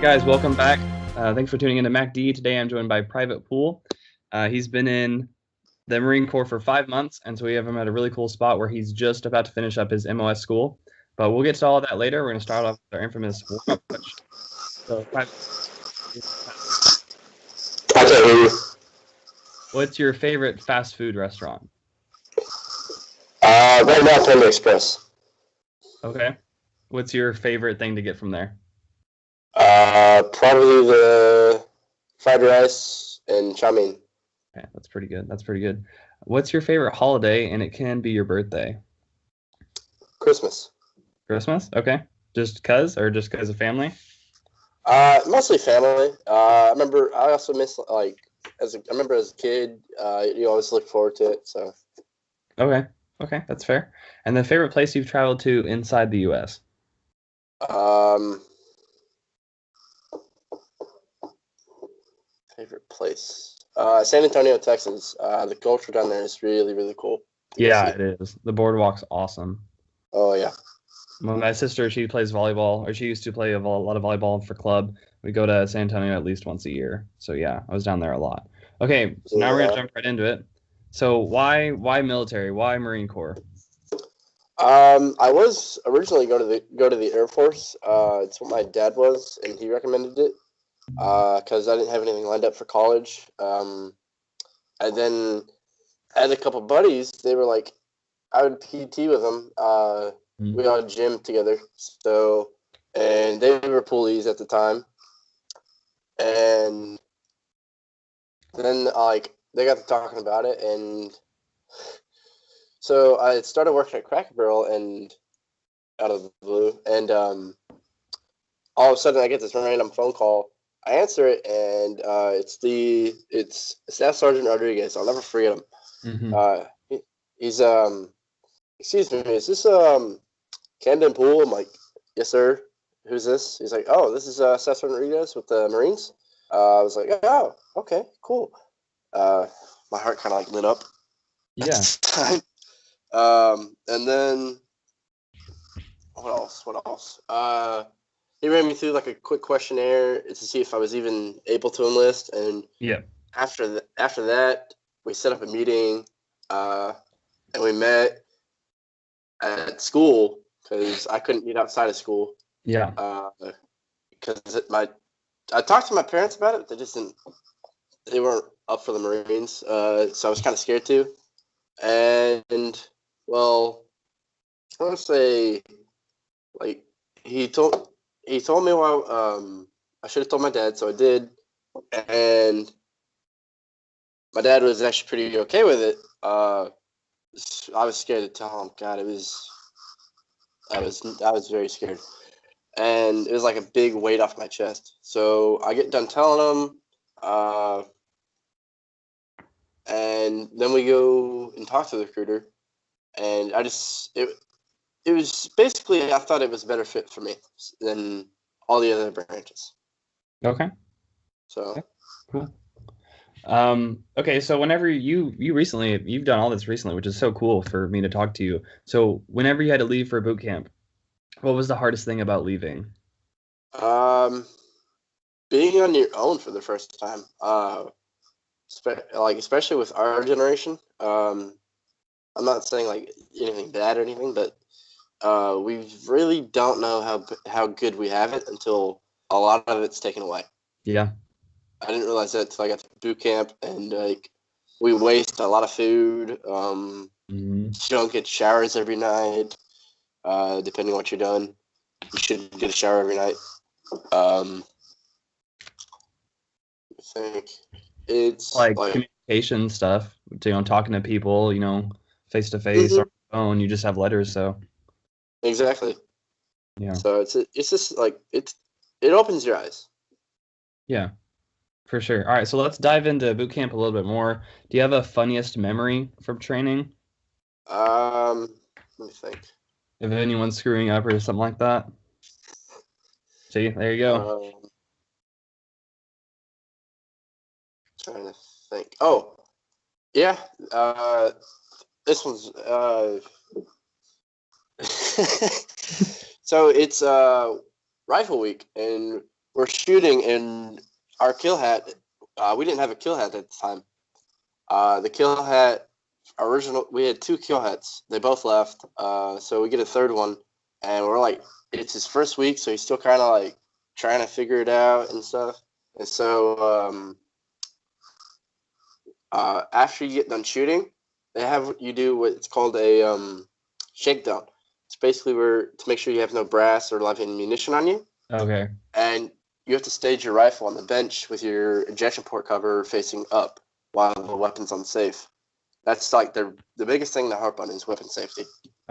Guys, welcome back. Thanks for tuning in to MacD. Today I'm joined by Private Poole. He's been in the Marine Corps for 5 months, and so we have him at a really cool spot where he's just about to finish up his MOS school. But we'll get to all of that later. We're going to start off with our infamous warm-up question. So, Private, I can't hear you. what's your favorite fast food restaurant? Right now, Panda Express. Okay. What's your favorite thing to get from there? Probably the fried rice and chow mein. Okay, that's pretty good. That's pretty good. What's your favorite holiday, and it can be your birthday? Christmas. Christmas? Okay. Just 'cause, or just 'cause of family? Mostly family. I also miss, I remember as a kid, you always look forward to it, so. Okay, that's fair. And the favorite place you've traveled to inside the U.S.? Favorite place. San Antonio, Texas. The culture down there is really, really cool. Yeah, it is. The boardwalk's awesome. Oh, yeah. Well, my sister, she plays volleyball, or she used to play a lot of volleyball for club. We go to San Antonio at least once a year. So yeah, I was down there a lot. Okay, so now we're gonna jump right into it. So why military? Why Marine Corps? I was originally go to the Air Force. It's what my dad was, and he recommended it because I didn't have anything lined up for college. And then I had a couple buddies. They were like, I would PT with them. We all gym together. So, and they were Pooleys at the time. And then they got to talking about it, and so I started working at Cracker Barrel, and out of the blue, and all of a sudden I get this random phone call. I answer it, and it's Staff Sergeant Rodriguez. I'll never forget him. Mm-hmm. He's excuse me, is this Camden Poole? I'm like, yes sir. Who's this? He's like, oh, this is Staff Sergeant Rodriguez with the Marines. I was like, oh, okay, cool. My heart kind of lit up. Yeah. And then what else? He ran me through like a quick questionnaire to see if I was even able to enlist, and yeah. After that, we set up a meeting, and we met at school because I couldn't meet outside of school. Yeah. Because I talked to my parents about it, but they weren't up for the Marines, so I was kind of scared too. And well, I want to say, like, he told me I should have told my dad, so I did, and my dad was actually pretty okay with it. I was scared to tell him. God, I was very scared, and it was like a big weight off my chest. So I get done telling him, and then we go and talk to the recruiter, and it was basically, I thought it was a better fit for me than all the other branches. Okay. So. Okay. Cool. Okay, so whenever you've done all this recently, which is so cool for me to talk to you. So whenever you had to leave for boot camp, what was the hardest thing about leaving? Being on your own for the first time. Especially with our generation. I'm not saying like anything bad or anything, but we really don't know how good we have it until a lot of it's taken away. Yeah. I didn't realize that until I got to boot camp, and we waste a lot of food. You don't get showers every night, depending on what you're done. You should get a shower every night. I think it's like communication stuff, talking to people, face to face or phone. You just have letters, so exactly. Yeah. So it's just like it opens your eyes. Yeah, for sure. All right, so let's dive into boot camp a little bit more. Do you have a funniest memory from training? Let me think. If anyone's screwing up or something like that. See, there you go. Trying to think. Oh, yeah. This one's so it's rifle week, and we're shooting, and our kill hat. We didn't have a kill hat at the time. The kill hat we had 2 kill hats. They both left. So we get a third one, and we're like, it's his first week, so he's still kind of like trying to figure it out and stuff. And so after you get done shooting, they have you do what's called a shakedown. It's basically to make sure you have no brass or live ammunition on you. Okay. And you have to stage your rifle on the bench with your ejection port cover facing up while the weapon's unsafe. That's like the biggest thing to harp on is weapon safety,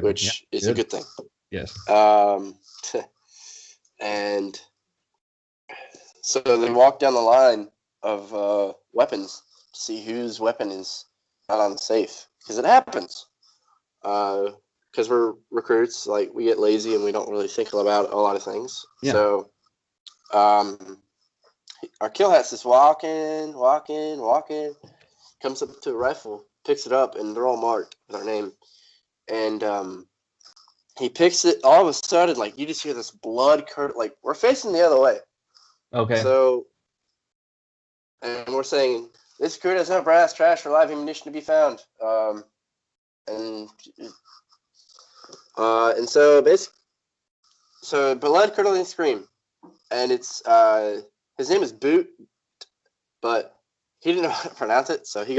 which is a good thing. Yes. And so they walk down the line of weapons to see whose weapon is not on the safe, because it happens. Because we're recruits, like we get lazy and we don't really think about a lot of things. Yeah. So, our kill hat's just walking, comes up to a rifle, picks it up, and they're all marked with our name. And he picks it. All of a sudden, like you just hear this blood curdle. Like we're facing the other way. Okay. So, and we're saying this crew has no brass, trash, or live ammunition to be found. And so basically, so blood curdling scream, and it's his name is Boot, but he didn't know how to pronounce it, so he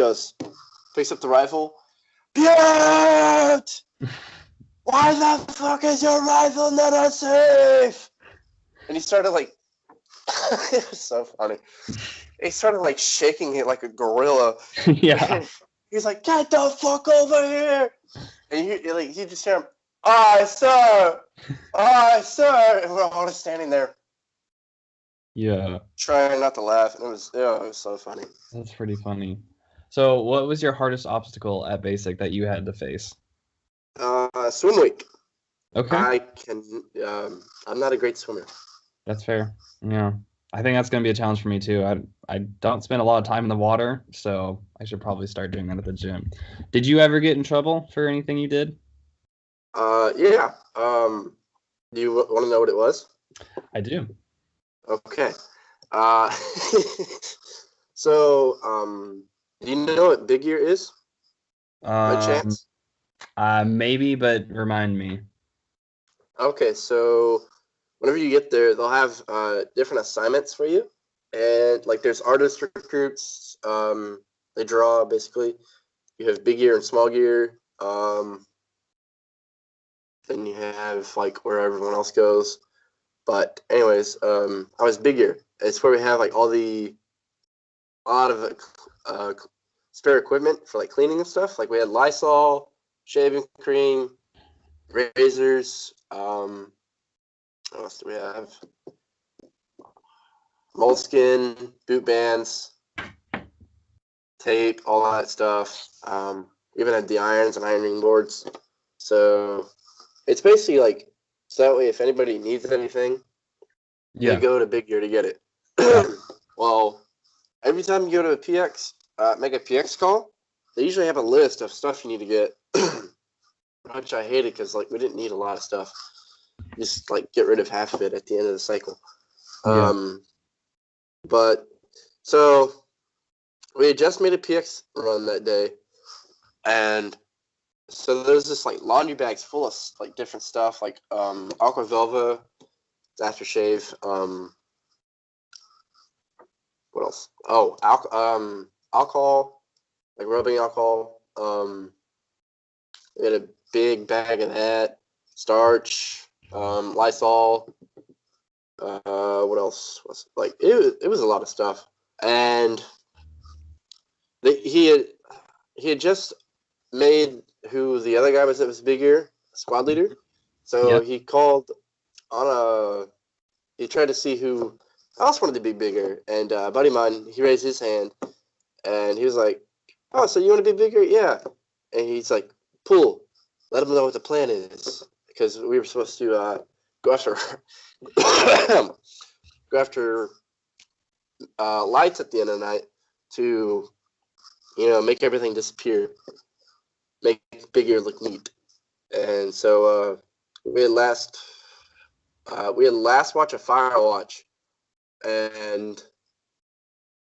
picks up the rifle. Boot! Why the fuck is your rifle not unsafe? And he started like, it was so funny. He started like shaking it like a gorilla. Yeah. He's like, get the fuck over here! And you just hear him, aye, sir! Aye, sir! And we're all just standing there. Yeah. Trying not to laugh. And it was so funny. That's pretty funny. So what was your hardest obstacle at basic that you had to face? Swim week. Okay. I'm not a great swimmer. That's fair. Yeah. I think that's going to be a challenge for me too. I don't spend a lot of time in the water, so I should probably start doing that at the gym. Did you ever get in trouble for anything you did? Yeah. Do you want to know what it was? I do. Okay. So, do you know what Big Year is? By chance? Maybe, but remind me. Okay, so whenever you get there, they'll have different assignments for you, and like there's artist recruits. They draw basically. You have Big Year and Small Gear. Then you have like where everyone else goes. But anyways, I was Big Year. It's where we have like a lot of spare equipment for like cleaning and stuff. Like we had Lysol, shaving cream, razors. What else do we have? Moleskin, boot bands, tape, all that stuff. We even had the irons and ironing boards. So it's basically like, so that way if anybody needs anything, they go to Big Gear to get it. Well, every time you go to a PX, make a PX call, they usually have a list of stuff you need to get, which I hated because like we didn't need a lot of stuff. Just like get rid of half of it at the end of the cycle. But so we had just made a PX run that day, and so there's this like laundry bags full of like different stuff, like Aqua Velva, aftershave. What else? Oh, alcohol, like rubbing alcohol. We had a big bag of that, starch, Lysol. What else was like? It was a lot of stuff, and he had just made who the other guy was that was bigger, squad leader. So he called on he tried to see who else wanted to be bigger, and a buddy of mine, he raised his hand, and he was like, "Oh, so you want to be bigger?" Yeah. And he's like, "Poole, let him know what the plan is," because we were supposed to go after lights at the end of the night to, make everything disappear, make Bigger look neat. And so we had last watch a fire watch And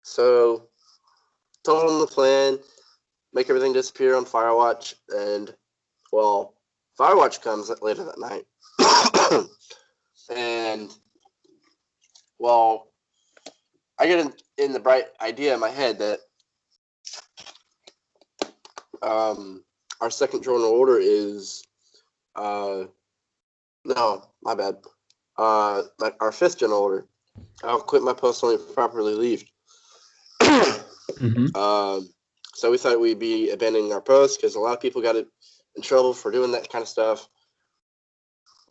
so told him the plan, make everything disappear on Firewatch, and, well, Firewatch comes later that night. And, well, I get in the bright idea in my head that our second journal order is, no, my bad. Our fifth journal order. I'll quit my post only properly leave. So we thought we'd be abandoning our post because a lot of people got in trouble for doing that kind of stuff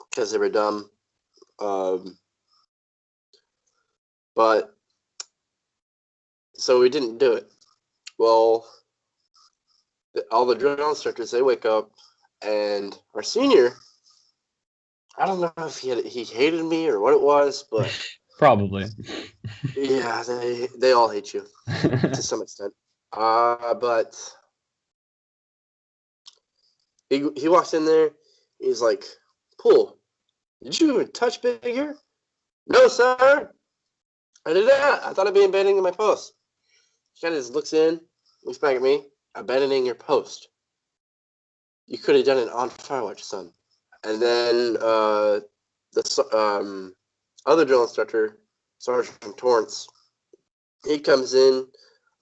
because they were dumb. But so we didn't do it. Well, all the drill instructors, they wake up, and our senior, I don't know if he hated me or what it was, but Probably. yeah, they all hate you to some extent. But he walks in there. He's like, "Poole, did you even touch bigger?" "No, sir, I did not. I thought I'd be abandoning my post." He kind of just looks back at me. "Abandoning your post? You could have done it on Firewatch, son." And then the other drill instructor, Sergeant Torrance, he comes in,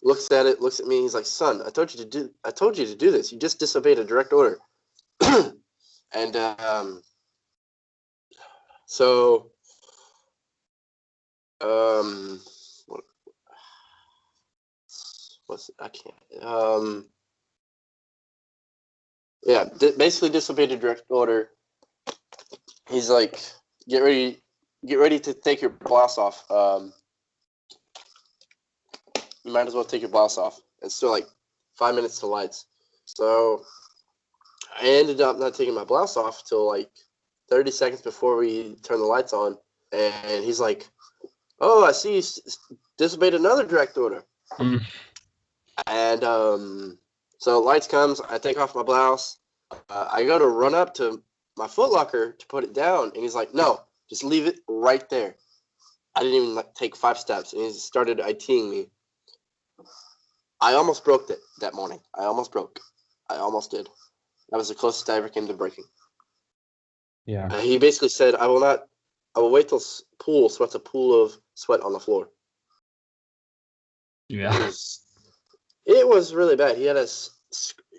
looks at it, looks at me. He's like, "Son, I told you to do this. You just disobeyed a direct order." And so I can't. Yeah, basically disobeyed a direct order. He's like, get ready to take your blouse off. You might as well take your blouse off. It's still like 5 minutes to lights. So I ended up not taking my blouse off till like 30 seconds before we turn the lights on. And he's like, "Oh, I see you disobeyed another direct order." And so lights comes. I take off my blouse. I go to run up to my footlocker to put it down, and he's like, "No, just leave it right there." I didn't even take 5 steps, and he started ITing me. I almost broke that morning. I almost did. That was the closest I ever came to breaking. Yeah. He basically said, I will wait till Poole sweats a pool of sweat on the floor. Yeah. It was really bad. He had us,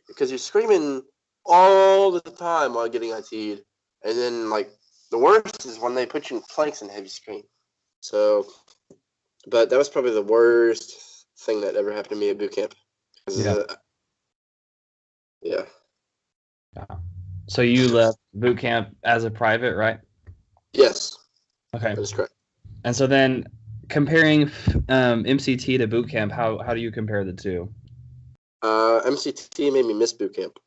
because you're screaming all the time while getting IT'd. And then, like, the worst is when they put you in planks and have you scream. So, but that was probably the worst thing that ever happened to me at boot camp. Yeah. Yeah. So you left boot camp as a private, right? Yes. Okay. That is correct. And so then, comparing MCT to boot camp, how do you compare the two? MCT made me miss boot camp.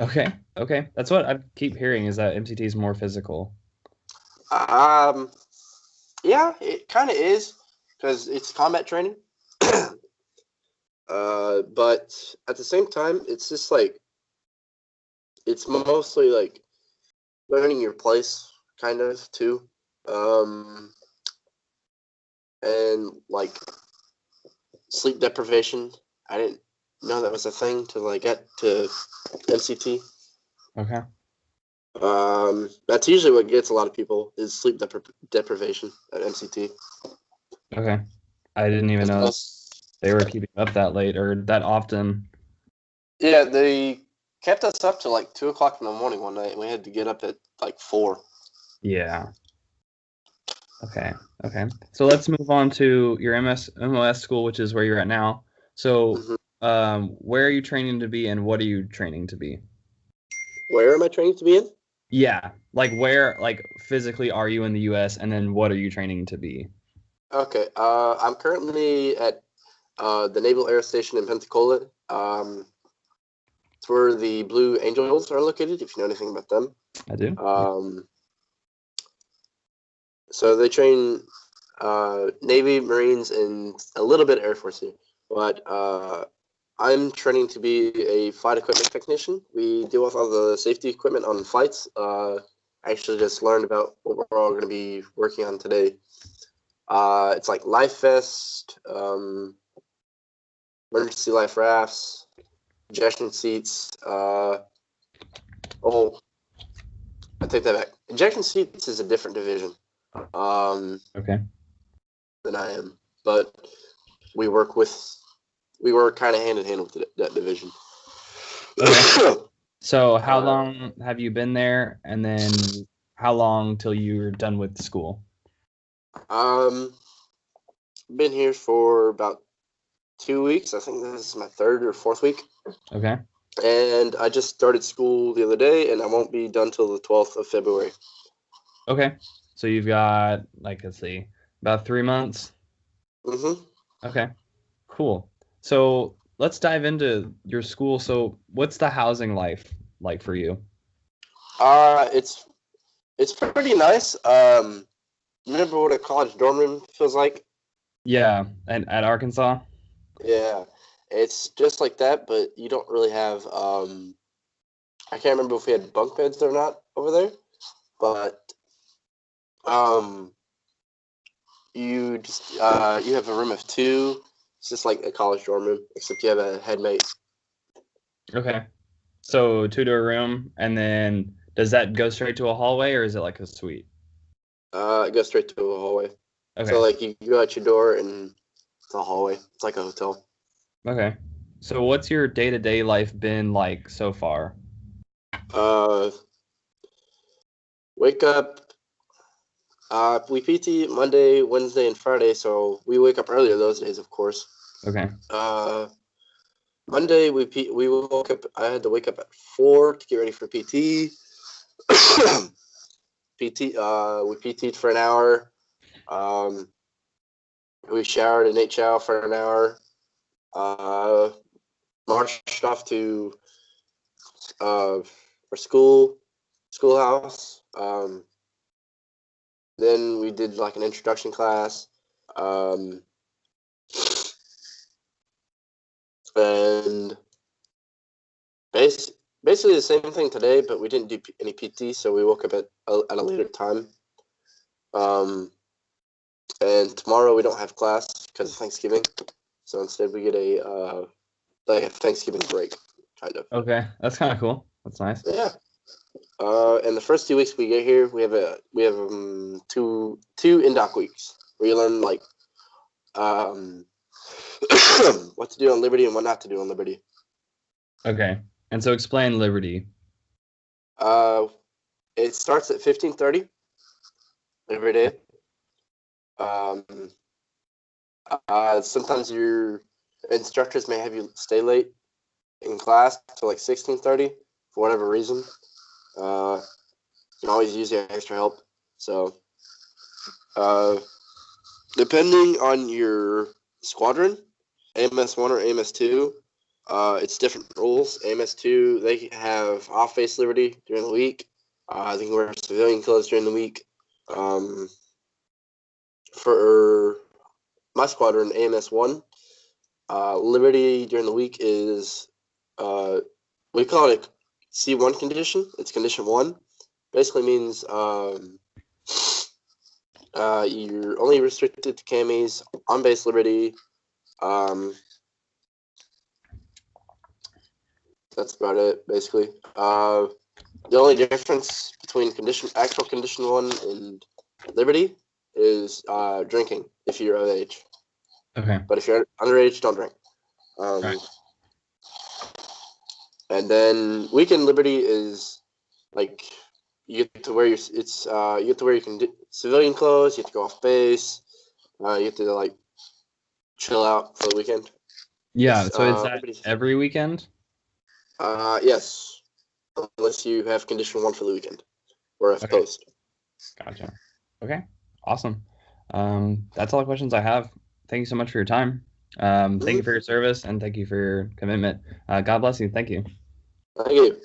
Okay. That's what I keep hearing, is that MCT is more physical. Yeah, it kind of is, because it's combat training. But at the same time, it's just like, it's mostly like learning your place, kind of, too. And like sleep deprivation. I didn't know that was a thing till I got to MCT. Okay. That's usually what gets a lot of people, is sleep deprivation at MCT. Okay. I didn't even know they were keeping up that late or that often. Yeah, they kept us up till like 2 o'clock in the morning one night, and we had to get up at like 4. Yeah. Okay. So let's move on to your MOS school, which is where you're at now. So, where are you training to be, and what are you training to be? Where am I training to be in? Yeah, like where, like physically, are you in the U.S., and then what are you training to be? Okay. I'm currently at the Naval Air Station in Pensacola. It's where the Blue Angels are located, if you know anything about them. I do. So they train Navy, Marines, and a little bit Air Force here. But I'm training to be a flight equipment technician. We deal with all the safety equipment on flights. I actually just learned about what we're all going to be working on today. It's like life vest, emergency life rafts, ejection seats. I take that back. Ejection seats is a different division. Okay. Than I am, but we work kind of hand in hand with that division. Okay. So how long have you been there, and then how long till you're done with school? Been here for about 2 weeks. I think this is my 3rd or 4th week. Okay. And I just started school the other day, and I won't be done till the 12th of February. Okay. So you've got, like, let's see, about 3 months. Mm-hmm. Okay. Cool. So let's dive into your school. So what's the housing life like for you? It's pretty nice. Remember what a college dorm room feels like? Yeah, and at Arkansas? Yeah, it's just like that, but you don't really have. I can't remember if we had bunk beds or not over there, but you just you have a room of 2. It's just like a college dorm room, except you have a headmate. Okay. So 2-door room, and then does that go straight to a hallway, or is it like a suite? It goes straight to a hallway. Okay. So like you go out your door and it's a hallway. It's like a hotel. Okay. So what's your day-to-day life been like so far? Wake up. We PT Monday, Wednesday, and Friday, so we wake up earlier those days, of course. Okay. Monday we woke up. I had to wake up at 4 to get ready for PT. We PT'd for an hour. We showered and ate chow for an hour. Marched off to our schoolhouse. Then we did like an introduction class. And basically the same thing today, but we didn't do any PT, so we woke up at a later time. And tomorrow we don't have class because of Thanksgiving, so instead we get a Thanksgiving break, kind of. Okay, that's kind of cool. That's nice. Yeah. And the first 2 weeks we get here, we have two in-doc weeks where you learn like what to do on Liberty and what not to do on Liberty. Okay. And so explain Liberty. It starts at 15:30 every day. Sometimes your instructors may have you stay late in class till like 16:30 for whatever reason. You can always use your extra help. So, depending on your squadron, AMS1 or AMS2, it's different rules. AMS2, they have off-base liberty during the week. They can wear civilian clothes during the week. For my squadron, AMS1, liberty during the week is, we call it a C1 condition. It's condition 1. Basically means you're only restricted to camis, on-base liberty. That's about it, basically. The only difference between actual condition 1 and liberty is drinking if you're of age. Okay. But if you're underage, don't drink. Right. And then weekend liberty is like you get to wear your civilian clothes. You have to go off base. You have to like chill out for the weekend. Yeah. So is that every weekend? Yes, unless you have condition 1 for the weekend or if post. Gotcha. Okay. Awesome. That's all the questions I have. Thank you so much for your time. Thank you for your service and thank you for your commitment. God bless you. Thank you. Thank you.